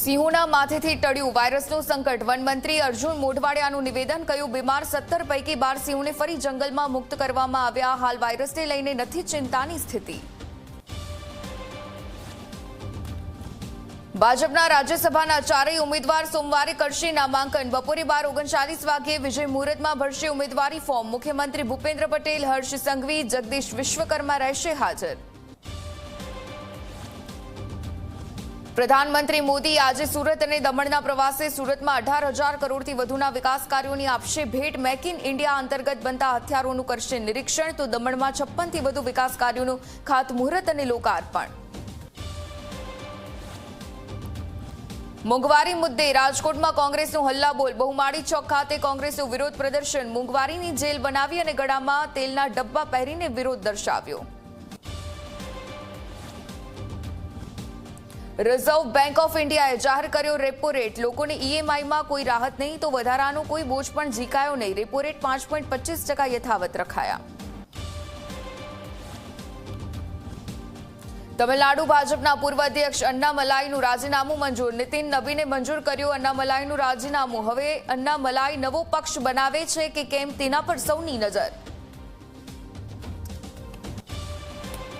સિંહોના માથેથી ટળ્યું વાયરસનું સંકટ। વનમંત્રી અર્જુન મોઢવાડિયાનું નિવેદન, કહ્યું બીમાર 17 પૈકી 12 સિંહોને ફરી જંગલમાં મુક્ત કરવામાં આવ્યા। હાલ વાયરસને લઈને નથી ચિંતાની સ્થિતિ। ભાજપના રાજ્યસભાના ચારેય ઉમેદવાર સોમવારે કરશે નામાંકન। બપોરે 12:39 વાગ્યે વિજય મુહૂર્તમાં ભરશે ઉમેદવારી ફોર્મ। મુખ્યમંત્રી ભૂપેન્દ્ર પટેલ, હર્ષ સંઘવી, જગદીશ વિશ્વકર્મા રહેશે હાજર। પ્રધાનમંત્રી મોદી આજે સુરત અને દમણના પ્રવાસે। સુરતમાં 18,000 કરોડથી વધુના વિકાસ કાર્યોની આપશે ભેટ। મેક ઇન ઇન્ડિયા અંતર્ગત બનતા હથિયારોનું કરશે નિરીક્ષણ, તો દમણમાં 56થી વધુ વિકાસ કાર્યોનું ખાતમુહૂર્ત અને લોકાર્પણ। મોંઘવારી મુદ્દે રાજકોટમાં કોંગ્રેસનું હલ્લાબોલ। બહુમાળી ચોક ખાતે કોંગ્રેસનું વિરોધ પ્રદર્શન। મોંઘવારીની જેલ બનાવી અને ગળામાં તેલના ડબ્બા પહેરીને વિરોધ દર્શાવ્યો। રિઝર્વ બેંક ઓફ ઇન્ડિયાએ જાહેર કર્યો રેપો રેટ। લોકોને ઈએમઆઈમાં કોઈ રાહત નહીં, તો વધારાનો કોઈ બોજ પણ ઝીકાયો નહીં। રેપો રેટ 5.25% યથાવત રખાયા। તમિલનાડુ ભાજપના પૂર્વ અધ્યક્ષ અન્નામલાઈનું રાજીનામું મંજૂર। નીતિન નબીને મંજૂર કર્યું અન્નામલાઈનું રાજીનામું। હવે અન્નામલાઈ નવો પક્ષ બનાવે છે કે કેમ તેના પર સૌની નજર।